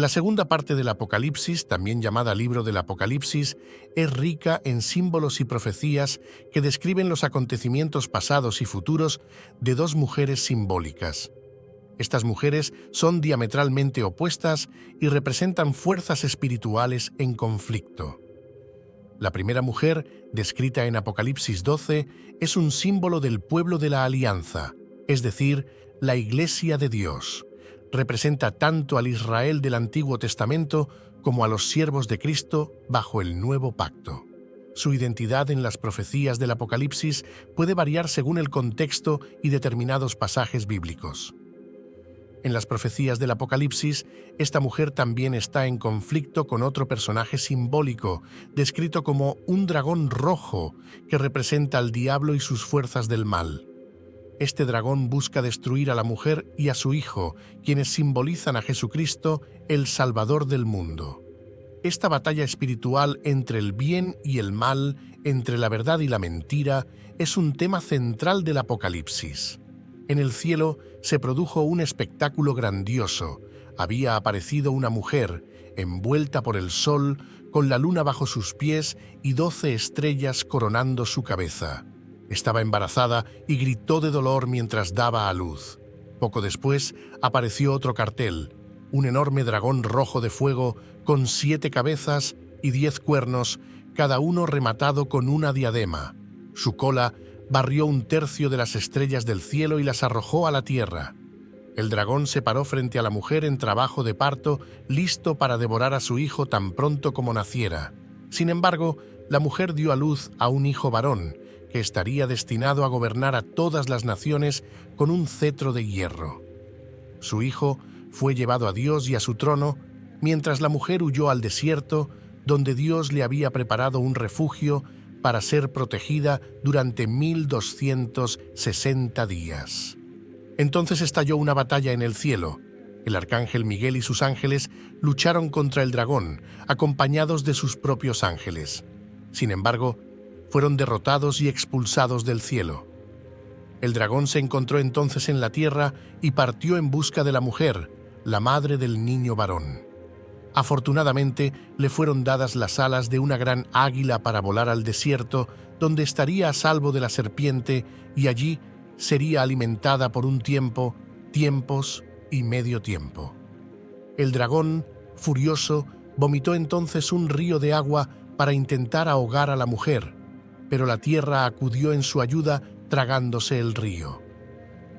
La segunda parte del Apocalipsis, también llamada Libro del Apocalipsis, es rica en símbolos y profecías que describen los acontecimientos pasados y futuros de dos mujeres simbólicas. Estas mujeres son diametralmente opuestas y representan fuerzas espirituales en conflicto. La primera mujer, descrita en Apocalipsis 12, es un símbolo del pueblo de la alianza, es decir, la Iglesia de Dios. Representa tanto al Israel del Antiguo Testamento como a los siervos de Cristo bajo el Nuevo Pacto. Su identidad en las profecías del Apocalipsis puede variar según el contexto y determinados pasajes bíblicos. En las profecías del Apocalipsis, esta mujer también está en conflicto con otro personaje simbólico, descrito como un dragón rojo que representa al diablo y sus fuerzas del mal. Este dragón busca destruir a la mujer y a su hijo, quienes simbolizan a Jesucristo, el Salvador del mundo. Esta batalla espiritual entre el bien y el mal, entre la verdad y la mentira, es un tema central del Apocalipsis. En el cielo se produjo un espectáculo grandioso. Había aparecido una mujer, envuelta por el sol, con la luna bajo sus pies y 12 estrellas coronando su cabeza. Estaba embarazada y gritó de dolor mientras daba a luz. Poco después apareció otro cartel, un enorme dragón rojo de fuego con 7 cabezas y 10 cuernos, cada uno rematado con una diadema. Su cola barrió 1/3 de las estrellas del cielo y las arrojó a la tierra. El dragón se paró frente a la mujer en trabajo de parto, listo para devorar a su hijo tan pronto como naciera. Sin embargo, la mujer dio a luz a un hijo varón, que estaría destinado a gobernar a todas las naciones con un cetro de hierro. Su hijo fue llevado a Dios y a su trono, mientras la mujer huyó al desierto, donde Dios le había preparado un refugio para ser protegida durante 1260 días. Entonces estalló una batalla en el cielo. El arcángel Miguel y sus ángeles lucharon contra el dragón, acompañados de sus propios ángeles. Sin embargo, fueron derrotados y expulsados del cielo. El dragón se encontró entonces en la tierra y partió en busca de la mujer, la madre del niño varón. Afortunadamente, le fueron dadas las alas de una gran águila para volar al desierto, donde estaría a salvo de la serpiente y allí sería alimentada por un tiempo, tiempos y medio tiempo. El dragón, furioso, vomitó entonces un río de agua para intentar ahogar a la mujer, pero la tierra acudió en su ayuda tragándose el río.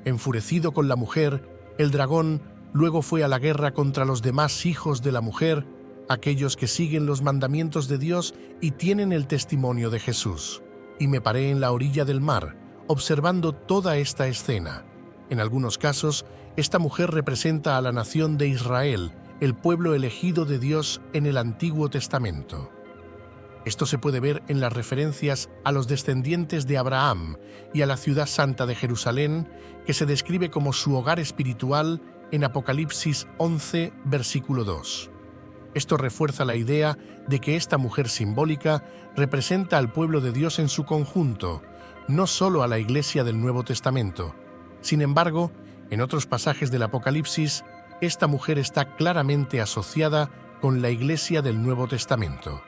Enfurecido con la mujer, el dragón luego fue a la guerra contra los demás hijos de la mujer, aquellos que siguen los mandamientos de Dios y tienen el testimonio de Jesús. Y me paré en la orilla del mar, observando toda esta escena. En algunos casos, esta mujer representa a la nación de Israel, el pueblo elegido de Dios en el Antiguo Testamento. Esto se puede ver en las referencias a los descendientes de Abraham y a la ciudad santa de Jerusalén, que se describe como su hogar espiritual en Apocalipsis 11, versículo 2. Esto refuerza la idea de que esta mujer simbólica representa al pueblo de Dios en su conjunto, no solo a la Iglesia del Nuevo Testamento. Sin embargo, en otros pasajes del Apocalipsis, esta mujer está claramente asociada con la Iglesia del Nuevo Testamento.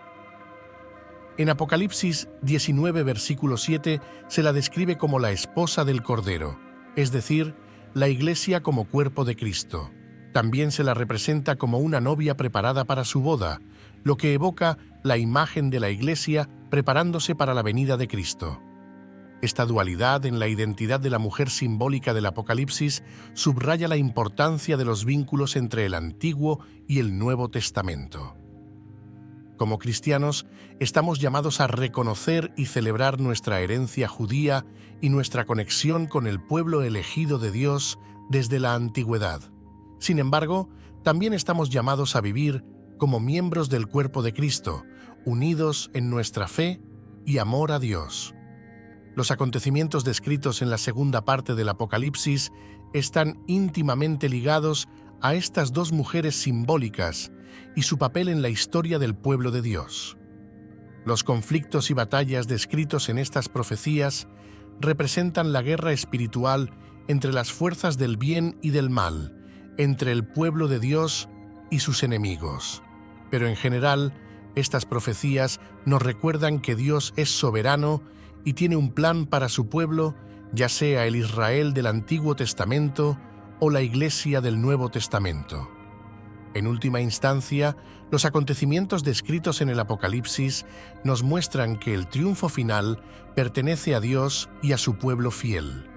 En Apocalipsis 19, versículo 7, se la describe como la esposa del Cordero, es decir, la Iglesia como cuerpo de Cristo. También se la representa como una novia preparada para su boda, lo que evoca la imagen de la Iglesia preparándose para la venida de Cristo. Esta dualidad en la identidad de la mujer simbólica del Apocalipsis subraya la importancia de los vínculos entre el Antiguo y el Nuevo Testamento. Como cristianos, estamos llamados a reconocer y celebrar nuestra herencia judía y nuestra conexión con el pueblo elegido de Dios desde la antigüedad. Sin embargo, también estamos llamados a vivir como miembros del cuerpo de Cristo, unidos en nuestra fe y amor a Dios. Los acontecimientos descritos en la segunda parte del Apocalipsis están íntimamente ligados a estas dos mujeres simbólicas y su papel en la historia del pueblo de Dios. Los conflictos y batallas descritos en estas profecías representan la guerra espiritual entre las fuerzas del bien y del mal, entre el pueblo de Dios y sus enemigos. Pero en general, estas profecías nos recuerdan que Dios es soberano y tiene un plan para su pueblo, ya sea el Israel del Antiguo Testamento o la Iglesia del Nuevo Testamento. En última instancia, los acontecimientos descritos en el Apocalipsis nos muestran que el triunfo final pertenece a Dios y a su pueblo fiel.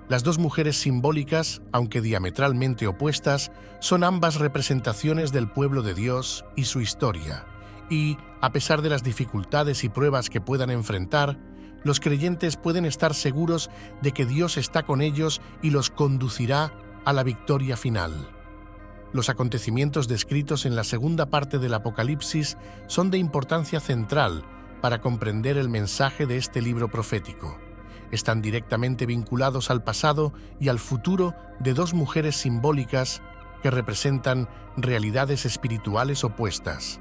Las dos mujeres simbólicas, aunque diametralmente opuestas, son ambas representaciones del pueblo de Dios y su historia. Y, a pesar de las dificultades y pruebas que puedan enfrentar, los creyentes pueden estar seguros de que Dios está con ellos y los conducirá a la victoria final. Los acontecimientos descritos en la segunda parte del Apocalipsis son de importancia central para comprender el mensaje de este libro profético. Están directamente vinculados al pasado y al futuro de dos mujeres simbólicas que representan realidades espirituales opuestas.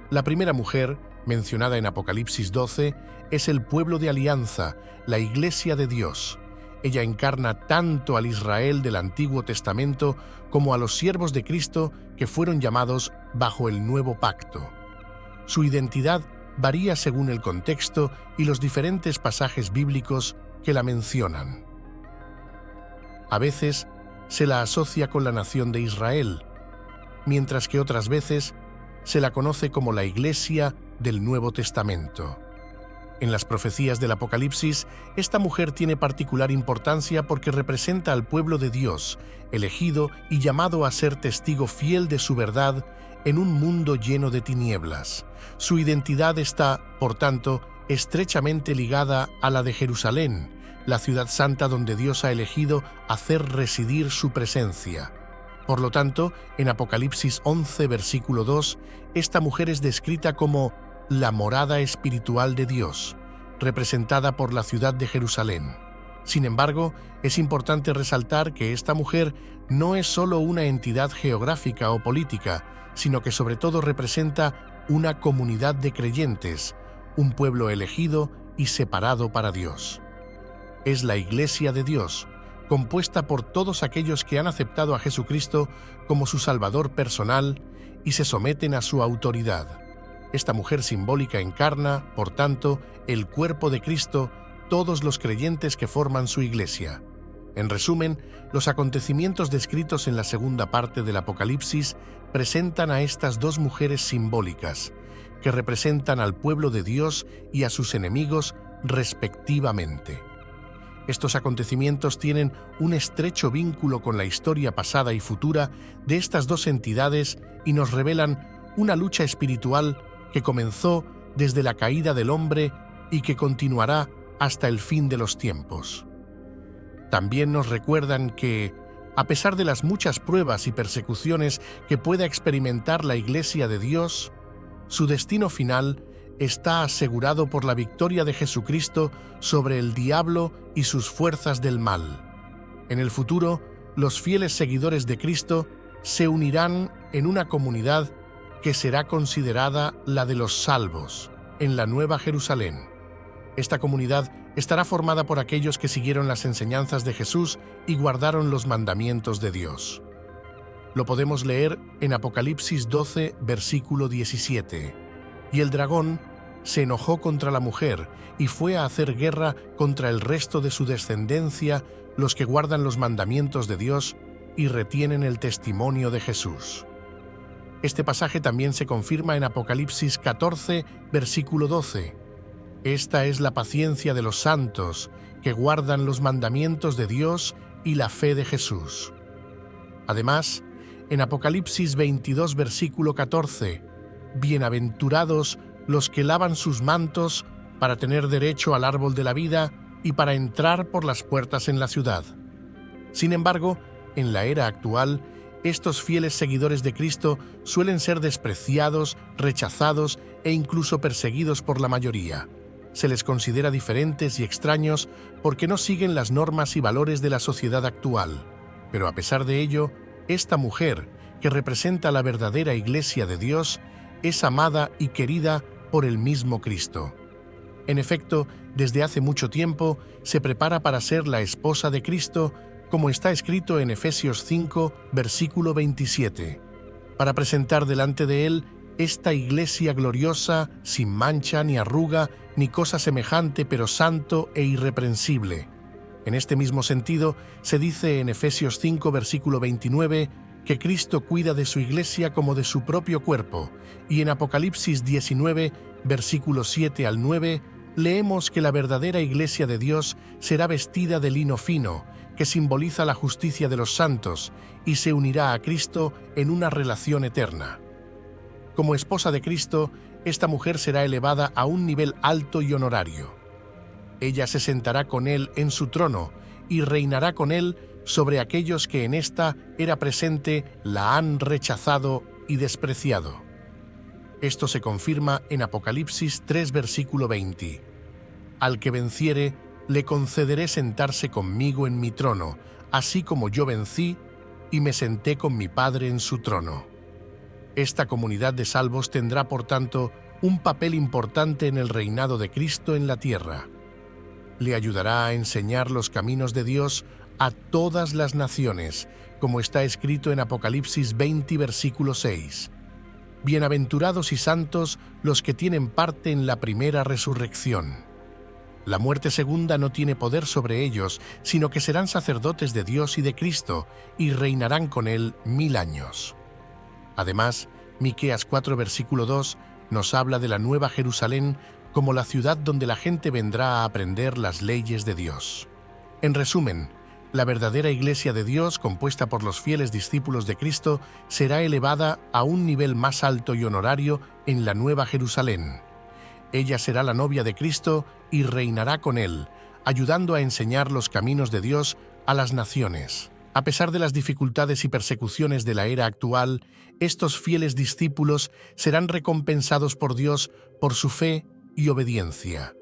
La primera mujer, mencionada en Apocalipsis 12, es el pueblo de alianza, la Iglesia de Dios. Ella encarna tanto al Israel del Antiguo Testamento como a los siervos de Cristo que fueron llamados bajo el Nuevo Pacto. Su identidad varía según el contexto y los diferentes pasajes bíblicos que la mencionan. A veces se la asocia con la nación de Israel, mientras que otras veces se la conoce como la Iglesia del Nuevo Testamento. En las profecías del Apocalipsis, esta mujer tiene particular importancia porque representa al pueblo de Dios, elegido y llamado a ser testigo fiel de su verdad en un mundo lleno de tinieblas. Su identidad está, por tanto, estrechamente ligada a la de Jerusalén, la ciudad santa donde Dios ha elegido hacer residir su presencia. Por lo tanto, en Apocalipsis 11, versículo 2, esta mujer es descrita como la morada espiritual de Dios, representada por la ciudad de Jerusalén. Sin embargo, es importante resaltar que esta mujer no es solo una entidad geográfica o política, sino que sobre todo representa una comunidad de creyentes, un pueblo elegido y separado para Dios. Es la Iglesia de Dios, compuesta por todos aquellos que han aceptado a Jesucristo como su Salvador personal y se someten a su autoridad. Esta mujer simbólica encarna, por tanto, el cuerpo de Cristo, todos los creyentes que forman su Iglesia. En resumen, los acontecimientos descritos en la segunda parte del Apocalipsis presentan a estas dos mujeres simbólicas, que representan al pueblo de Dios y a sus enemigos respectivamente. Estos acontecimientos tienen un estrecho vínculo con la historia pasada y futura de estas dos entidades y nos revelan una lucha espiritual que comenzó desde la caída del hombre y que continuará hasta el fin de los tiempos. También nos recuerdan que, a pesar de las muchas pruebas y persecuciones que pueda experimentar la Iglesia de Dios, su destino final está asegurado por la victoria de Jesucristo sobre el diablo y sus fuerzas del mal. En el futuro, los fieles seguidores de Cristo se unirán en una comunidad que será considerada la de los salvos, en la Nueva Jerusalén. Esta comunidad estará formada por aquellos que siguieron las enseñanzas de Jesús y guardaron los mandamientos de Dios. Lo podemos leer en Apocalipsis 12, versículo 17. Y el dragón se enojó contra la mujer y fue a hacer guerra contra el resto de su descendencia, los que guardan los mandamientos de Dios y retienen el testimonio de Jesús. Este pasaje también se confirma en Apocalipsis 14, versículo 12. Esta es la paciencia de los santos, que guardan los mandamientos de Dios y la fe de Jesús. Además, en Apocalipsis 22, versículo 14, bienaventurados los que lavan sus mantos para tener derecho al árbol de la vida y para entrar por las puertas en la ciudad. Sin embargo, en la era actual, estos fieles seguidores de Cristo suelen ser despreciados, rechazados e incluso perseguidos por la mayoría. Se les considera diferentes y extraños porque no siguen las normas y valores de la sociedad actual. Pero a pesar de ello, esta mujer, que representa la verdadera Iglesia de Dios, es amada y querida por el mismo Cristo. En efecto, desde hace mucho tiempo se prepara para ser la esposa de Cristo, como está escrito en Efesios 5, versículo 27. para presentar delante de Él esta iglesia gloriosa, sin mancha, ni arruga, ni cosa semejante, pero santo e irreprensible. En este mismo sentido, se dice en Efesios 5, versículo 29, que Cristo cuida de su iglesia como de su propio cuerpo, y en Apocalipsis 19, versículos 7 al 9, leemos que la verdadera iglesia de Dios será vestida de lino fino, que simboliza la justicia de los santos, y se unirá a Cristo en una relación eterna. Como esposa de Cristo, esta mujer será elevada a un nivel alto y honorario. Ella se sentará con Él en su trono y reinará con Él sobre aquellos que en esta era presente la han rechazado y despreciado. Esto se confirma en Apocalipsis 3, versículo 20. Al que venciere, le concederé sentarse conmigo en mi trono, así como yo vencí y me senté con mi Padre en su trono. Esta comunidad de salvos tendrá, por tanto, un papel importante en el reinado de Cristo en la tierra. Le ayudará a enseñar los caminos de Dios a todas las naciones, como está escrito en Apocalipsis 20, versículo 6. Bienaventurados y santos los que tienen parte en la primera resurrección. La muerte segunda no tiene poder sobre ellos, sino que serán sacerdotes de Dios y de Cristo, y reinarán con Él 1000 años. Además, Miqueas 4, versículo 2, nos habla de la Nueva Jerusalén como la ciudad donde la gente vendrá a aprender las leyes de Dios. En resumen, la verdadera Iglesia de Dios, compuesta por los fieles discípulos de Cristo, será elevada a un nivel más alto y honorario en la Nueva Jerusalén. Ella será la novia de Cristo y reinará con Él, ayudando a enseñar los caminos de Dios a las naciones. A pesar de las dificultades y persecuciones de la era actual, estos fieles discípulos serán recompensados por Dios por su fe y obediencia.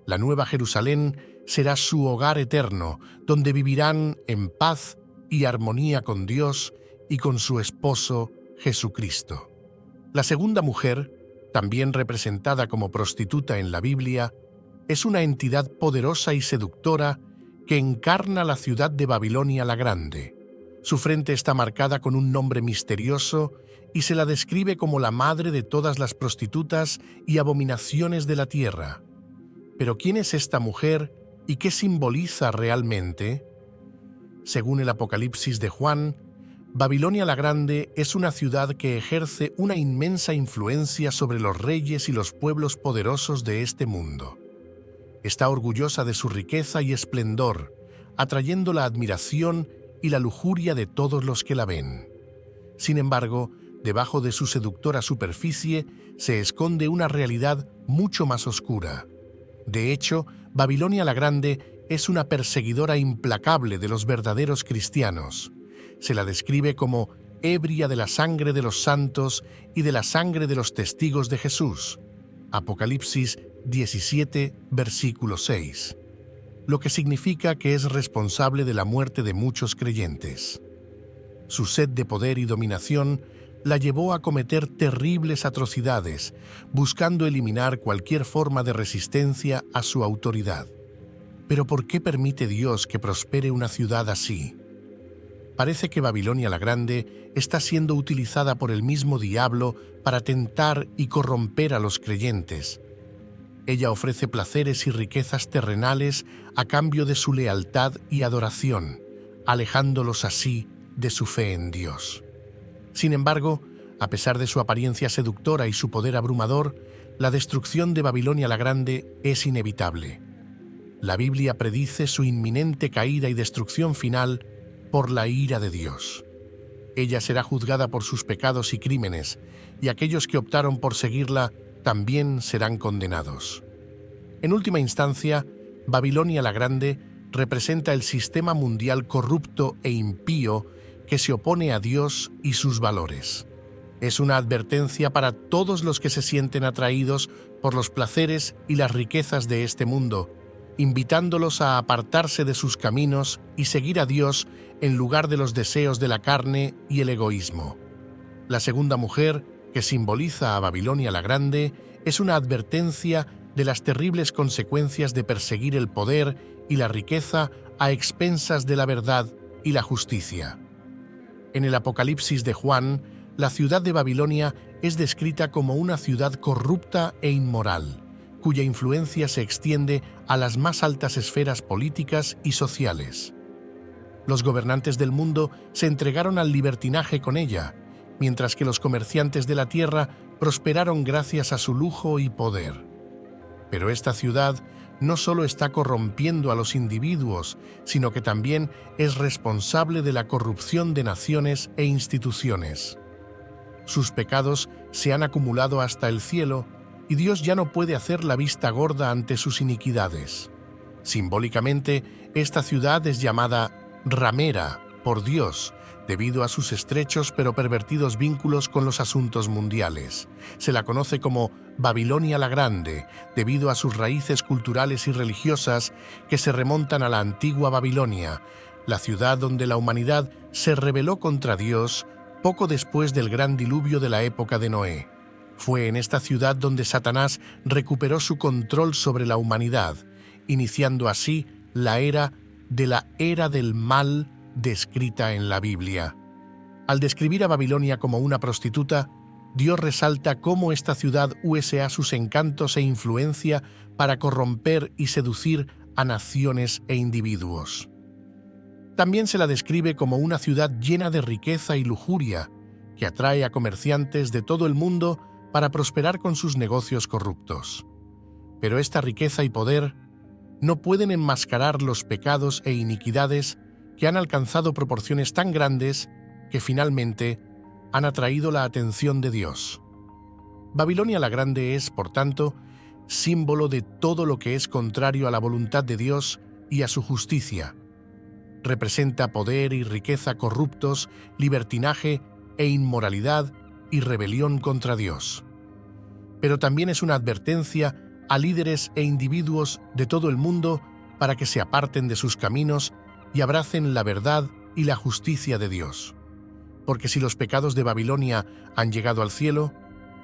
La Nueva Jerusalén será su hogar eterno, donde vivirán en paz y armonía con Dios y con su esposo Jesucristo. La segunda mujer, también representada como prostituta en la Biblia, es una entidad poderosa y seductora que encarna la ciudad de Babilonia la Grande. Su frente está marcada con un nombre misterioso y se la describe como la madre de todas las prostitutas y abominaciones de la tierra. Pero ¿quién es esta mujer y qué simboliza realmente? Según el Apocalipsis de Juan, Babilonia la Grande es una ciudad que ejerce una inmensa influencia sobre los reyes y los pueblos poderosos de este mundo. Está orgullosa de su riqueza y esplendor, atrayendo la admiración y la lujuria de todos los que la ven. Sin embargo, debajo de su seductora superficie se esconde una realidad mucho más oscura. De hecho, Babilonia la Grande es una perseguidora implacable de los verdaderos cristianos. Se la describe como ebria de la sangre de los santos y de la sangre de los testigos de Jesús. Apocalipsis 17, versículo 6. Lo que significa que es responsable de la muerte de muchos creyentes. Su sed de poder y dominación la llevó a cometer terribles atrocidades, buscando eliminar cualquier forma de resistencia a su autoridad. Pero ¿por qué permite Dios que prospere una ciudad así? Parece que Babilonia la Grande está siendo utilizada por el mismo diablo para tentar y corromper a los creyentes. Ella ofrece placeres y riquezas terrenales a cambio de su lealtad y adoración, alejándolos así de su fe en Dios. Sin embargo, a pesar de su apariencia seductora y su poder abrumador, la destrucción de Babilonia la Grande es inevitable. La Biblia predice su inminente caída y destrucción final por la ira de Dios. Ella será juzgada por sus pecados y crímenes, y aquellos que optaron por seguirla también serán condenados. En última instancia, Babilonia la Grande representa el sistema mundial corrupto e impío que se opone a Dios y sus valores. Es una advertencia para todos los que se sienten atraídos por los placeres y las riquezas de este mundo, invitándolos a apartarse de sus caminos y seguir a Dios en lugar de los deseos de la carne y el egoísmo. La segunda mujer, que simboliza a Babilonia la Grande, es una advertencia de las terribles consecuencias de perseguir el poder y la riqueza a expensas de la verdad y la justicia. En el Apocalipsis de Juan, la ciudad de Babilonia es descrita como una ciudad corrupta e inmoral, cuya influencia se extiende a las más altas esferas políticas y sociales. Los gobernantes del mundo se entregaron al libertinaje con ella, mientras que los comerciantes de la tierra prosperaron gracias a su lujo y poder. Pero esta ciudad no solo está corrompiendo a los individuos, sino que también es responsable de la corrupción de naciones e instituciones. Sus pecados se han acumulado hasta el cielo y Dios ya no puede hacer la vista gorda ante sus iniquidades. Simbólicamente, esta ciudad es llamada ramera por Dios, debido a sus estrechos pero pervertidos vínculos con los asuntos mundiales. Se la conoce como Babilonia la Grande, debido a sus raíces culturales y religiosas que se remontan a la antigua Babilonia, la ciudad donde la humanidad se rebeló contra Dios poco después del gran diluvio de la época de Noé. Fue en esta ciudad donde Satanás recuperó su control sobre la humanidad, iniciando así la era del mal descrita en la Biblia. Al describir a Babilonia como una prostituta, Dios resalta cómo esta ciudad usa sus encantos e influencia para corromper y seducir a naciones e individuos. También se la describe como una ciudad llena de riqueza y lujuria, que atrae a comerciantes de todo el mundo para prosperar con sus negocios corruptos. Pero esta riqueza y poder no pueden enmascarar los pecados e iniquidades que han alcanzado proporciones tan grandes que finalmente han atraído la atención de Dios. Babilonia la Grande es, por tanto, símbolo de todo lo que es contrario a la voluntad de Dios y a su justicia. Representa poder y riqueza corruptos, libertinaje e inmoralidad y rebelión contra Dios. Pero también es una advertencia a líderes e individuos de todo el mundo para que se aparten de sus caminos y abracen la verdad y la justicia de Dios. Porque si los pecados de Babilonia han llegado al cielo,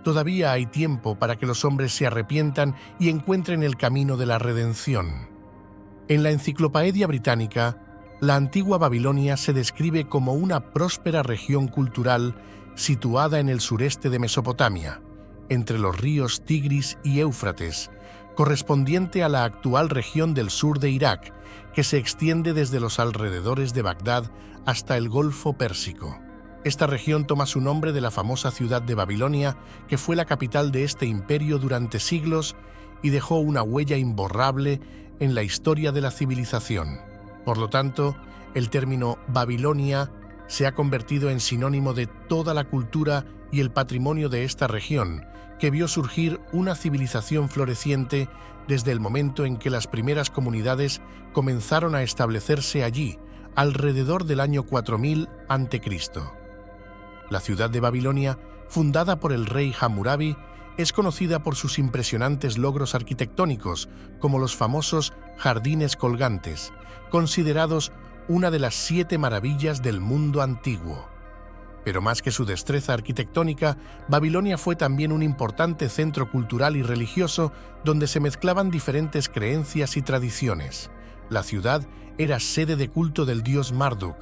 todavía hay tiempo para que los hombres se arrepientan y encuentren el camino de la redención. En la Enciclopedia Británica, la antigua Babilonia se describe como una próspera región cultural situada en el sureste de Mesopotamia, entre los ríos Tigris y Éufrates, correspondiente a la actual región del sur de Irak, que se extiende desde los alrededores de Bagdad hasta el Golfo Pérsico. Esta región toma su nombre de la famosa ciudad de Babilonia, que fue la capital de este imperio durante siglos y dejó una huella imborrable en la historia de la civilización. Por lo tanto, el término Babilonia se ha convertido en sinónimo de toda la cultura y el patrimonio de esta región, que vio surgir una civilización floreciente desde el momento en que las primeras comunidades comenzaron a establecerse allí, alrededor del año 4000 a.C. La ciudad de Babilonia, fundada por el rey Hammurabi, es conocida por sus impresionantes logros arquitectónicos, como los famosos jardines colgantes, considerados una de las 7 maravillas del mundo antiguo. Pero más que su destreza arquitectónica, Babilonia fue también un importante centro cultural y religioso donde se mezclaban diferentes creencias y tradiciones. La ciudad era sede de culto del dios Marduk,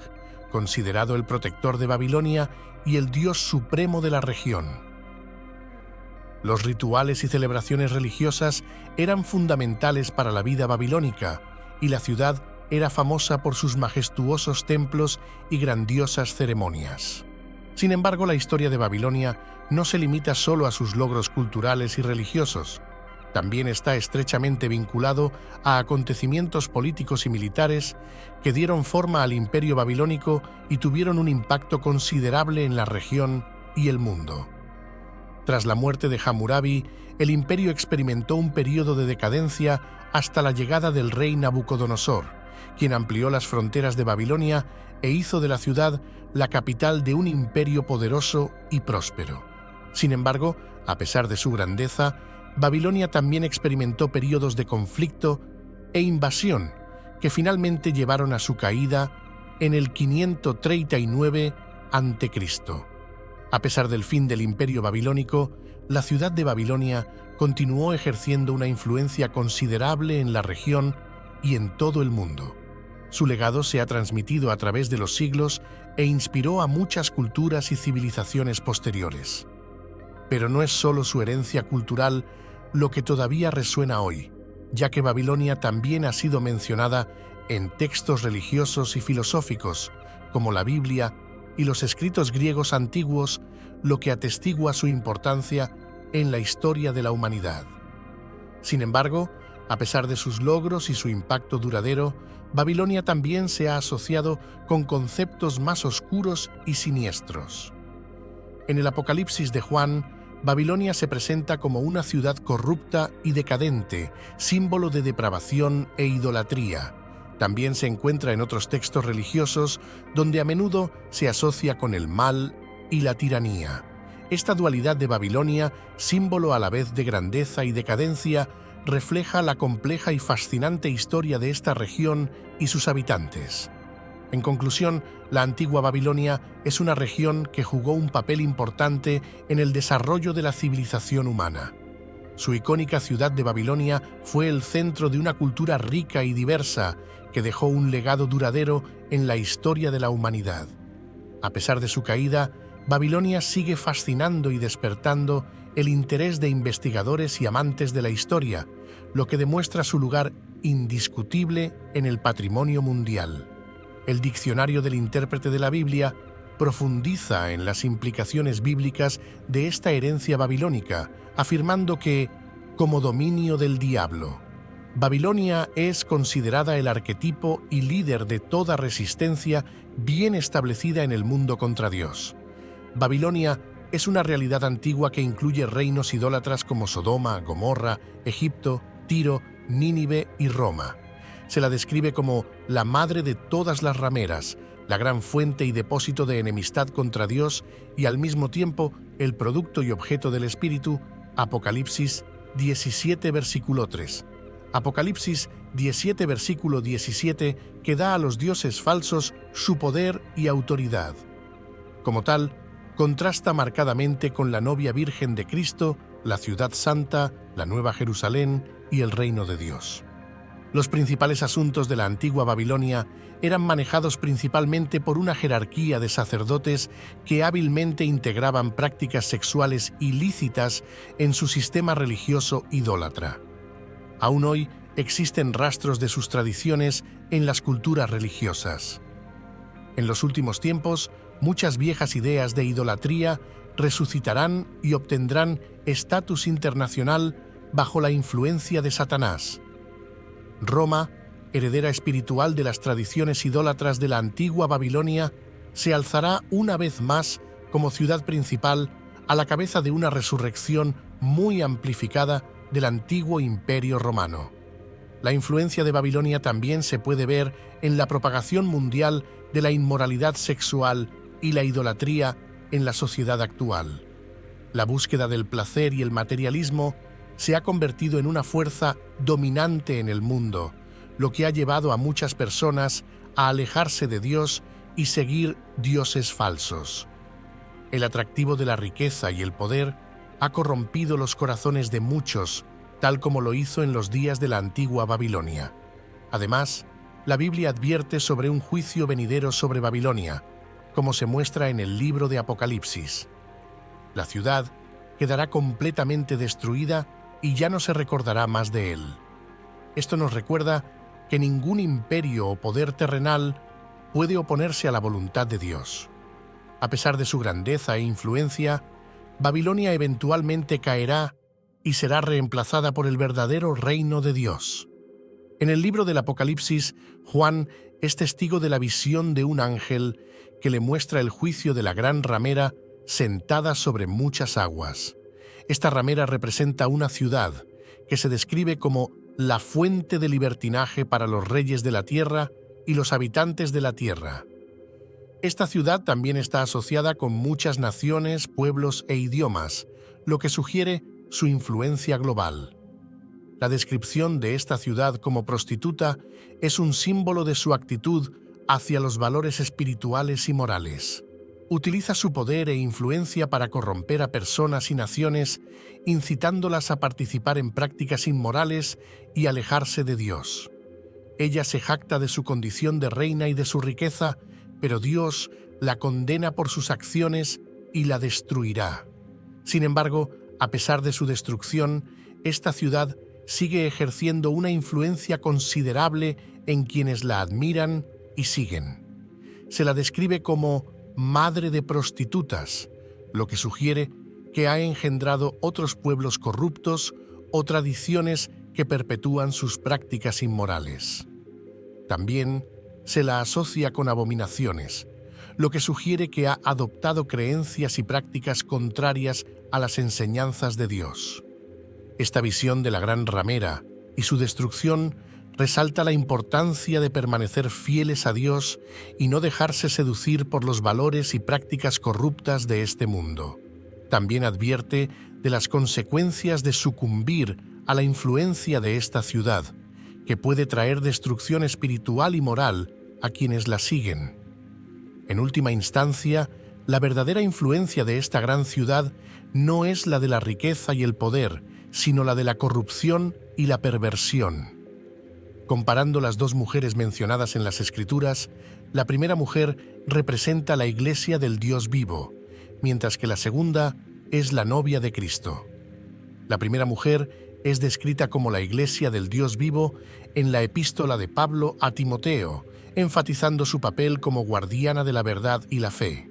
considerado el protector de Babilonia y el dios supremo de la región. Los rituales y celebraciones religiosas eran fundamentales para la vida babilónica, y la ciudad era famosa por sus majestuosos templos y grandiosas ceremonias. Sin embargo, la historia de Babilonia no se limita solo a sus logros culturales y religiosos. También está estrechamente vinculado a acontecimientos políticos y militares que dieron forma al imperio babilónico y tuvieron un impacto considerable en la región y el mundo. Tras la muerte de Hammurabi, el imperio experimentó un periodo de decadencia hasta la llegada del rey Nabucodonosor, quien amplió las fronteras de Babilonia e hizo de la ciudad la capital de un imperio poderoso y próspero. Sin embargo, a pesar de su grandeza, Babilonia también experimentó periodos de conflicto e invasión que finalmente llevaron a su caída en el 539 a.C. A pesar del fin del imperio babilónico, la ciudad de Babilonia continuó ejerciendo una influencia considerable en la región y en todo el mundo. Su legado se ha transmitido a través de los siglos e inspiró a muchas culturas y civilizaciones posteriores. Pero no es solo su herencia cultural lo que todavía resuena hoy, ya que Babilonia también ha sido mencionada en textos religiosos y filosóficos, como la Biblia y los escritos griegos antiguos, lo que atestigua su importancia en la historia de la humanidad. Sin embargo, a pesar de sus logros y su impacto duradero, Babilonia también se ha asociado con conceptos más oscuros y siniestros. En el Apocalipsis de Juan, Babilonia se presenta como una ciudad corrupta y decadente, símbolo de depravación e idolatría. También se encuentra en otros textos religiosos, donde a menudo se asocia con el mal y la tiranía. Esta dualidad de Babilonia, símbolo a la vez de grandeza y decadencia, refleja la compleja y fascinante historia de esta región y sus habitantes. En conclusión, la antigua Babilonia es una región que jugó un papel importante en el desarrollo de la civilización humana. Su icónica ciudad de Babilonia fue el centro de una cultura rica y diversa que dejó un legado duradero en la historia de la humanidad. A pesar de su caída, Babilonia sigue fascinando y despertando el interés de investigadores y amantes de la historia, lo que demuestra su lugar indiscutible en el patrimonio mundial. El Diccionario del Intérprete de la Biblia profundiza en las implicaciones bíblicas de esta herencia babilónica, afirmando que, como dominio del diablo, Babilonia es considerada el arquetipo y líder de toda resistencia bien establecida en el mundo contra Dios. Babilonia es una realidad antigua que incluye reinos idólatras como Sodoma, Gomorra, Egipto, Tiro, Nínive y Roma. Se la describe como la madre de todas las rameras, la gran fuente y depósito de enemistad contra Dios y al mismo tiempo el producto y objeto del espíritu. Apocalipsis 17, versículo 3. Apocalipsis 17, versículo 17, que da a los dioses falsos su poder y autoridad. Como tal, contrasta marcadamente con la novia virgen de Cristo, la ciudad santa, la Nueva Jerusalén y el reino de Dios. Los principales asuntos de la antigua Babilonia eran manejados principalmente por una jerarquía de sacerdotes que hábilmente integraban prácticas sexuales ilícitas en su sistema religioso idólatra. Aún hoy existen rastros de sus tradiciones en las culturas religiosas. En los últimos tiempos, muchas viejas ideas de idolatría resucitarán y obtendrán estatus internacional bajo la influencia de Satanás. Roma, heredera espiritual de las tradiciones idólatras de la antigua Babilonia, se alzará una vez más como ciudad principal a la cabeza de una resurrección muy amplificada del antiguo imperio romano. La influencia de Babilonia también se puede ver en la propagación mundial de la inmoralidad sexual y la idolatría en la sociedad actual. La búsqueda del placer y el materialismo se ha convertido en una fuerza dominante en el mundo, lo que ha llevado a muchas personas a alejarse de Dios y seguir dioses falsos. El atractivo de la riqueza y el poder ha corrompido los corazones de muchos, tal como lo hizo en los días de la antigua Babilonia. Además, la Biblia advierte sobre un juicio venidero sobre Babilonia, como se muestra en el libro de Apocalipsis. La ciudad quedará completamente destruida y ya no se recordará más de él. Esto nos recuerda que ningún imperio o poder terrenal puede oponerse a la voluntad de Dios. A pesar de su grandeza e influencia, Babilonia eventualmente caerá y será reemplazada por el verdadero reino de Dios. En el libro del Apocalipsis, Juan es testigo de la visión de un ángel que le muestra el juicio de la gran ramera sentada sobre muchas aguas. Esta ramera representa una ciudad que se describe como la fuente de libertinaje para los reyes de la tierra y los habitantes de la tierra. Esta ciudad también está asociada con muchas naciones, pueblos e idiomas, lo que sugiere su influencia global. La descripción de esta ciudad como prostituta es un símbolo de su actitud hacia los valores espirituales y morales. Utiliza su poder e influencia para corromper a personas y naciones, incitándolas a participar en prácticas inmorales y alejarse de Dios. Ella se jacta de su condición de reina y de su riqueza, pero Dios la condena por sus acciones y la destruirá. Sin embargo, a pesar de su destrucción, esta ciudad sigue ejerciendo una influencia considerable en quienes la admiran y siguen. Se la describe como madre de prostitutas, lo que sugiere que ha engendrado otros pueblos corruptos o tradiciones que perpetúan sus prácticas inmorales. También se la asocia con abominaciones, lo que sugiere que ha adoptado creencias y prácticas contrarias a las enseñanzas de Dios. Esta visión de la gran ramera y su destrucción resalta la importancia de permanecer fieles a Dios y no dejarse seducir por los valores y prácticas corruptas de este mundo. También advierte de las consecuencias de sucumbir a la influencia de esta ciudad, que puede traer destrucción espiritual y moral a quienes la siguen. En última instancia, la verdadera influencia de esta gran ciudad no es la de la riqueza y el poder, sino la de la corrupción y la perversión. Comparando las dos mujeres mencionadas en las Escrituras, la primera mujer representa la Iglesia del Dios vivo, mientras que la segunda es la novia de Cristo. La primera mujer es descrita como la Iglesia del Dios vivo en la epístola de Pablo a Timoteo, enfatizando su papel como guardiana de la verdad y la fe.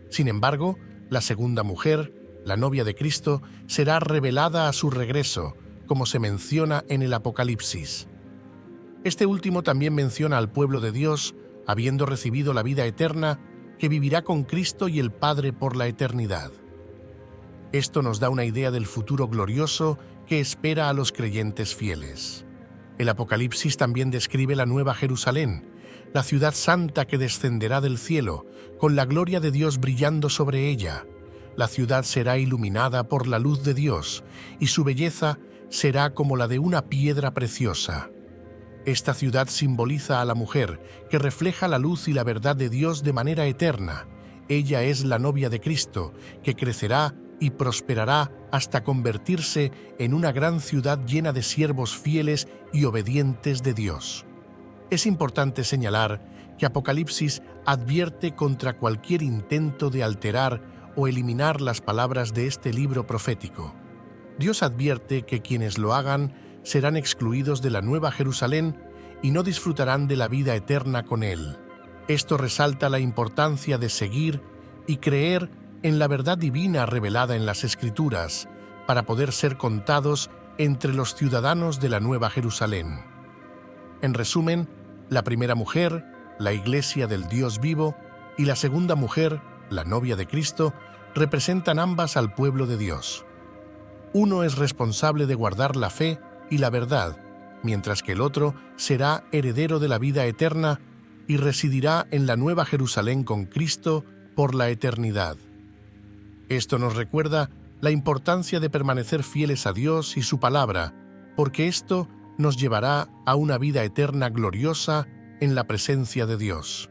Sin embargo, la segunda mujer, la novia de Cristo, será revelada a su regreso, como se menciona en el Apocalipsis. Este último también menciona al pueblo de Dios, habiendo recibido la vida eterna, que vivirá con Cristo y el Padre por la eternidad. Esto nos da una idea del futuro glorioso que espera a los creyentes fieles. El Apocalipsis también describe la Nueva Jerusalén, la ciudad santa que descenderá del cielo, con la gloria de Dios brillando sobre ella. La ciudad será iluminada por la luz de Dios, y su belleza será como la de una piedra preciosa. Esta ciudad simboliza a la mujer, que refleja la luz y la verdad de Dios de manera eterna. Ella es la novia de Cristo, que crecerá y prosperará hasta convertirse en una gran ciudad llena de siervos fieles y obedientes de Dios. Es importante señalar que Apocalipsis advierte contra cualquier intento de alterar o eliminar las palabras de este libro profético. Dios advierte que quienes lo hagan serán excluidos de la Nueva Jerusalén y no disfrutarán de la vida eterna con Él. Esto resalta la importancia de seguir y creer en la verdad divina revelada en las Escrituras para poder ser contados entre los ciudadanos de la Nueva Jerusalén. En resumen, la primera mujer, la Iglesia del Dios vivo, y la segunda mujer, la novia de Cristo, representan ambas al pueblo de Dios. Uno es responsable de guardar la fe y la verdad, mientras que el otro será heredero de la vida eterna y residirá en la Nueva Jerusalén con Cristo por la eternidad. Esto nos recuerda la importancia de permanecer fieles a Dios y su palabra, porque esto nos llevará a una vida eterna gloriosa en la presencia de Dios.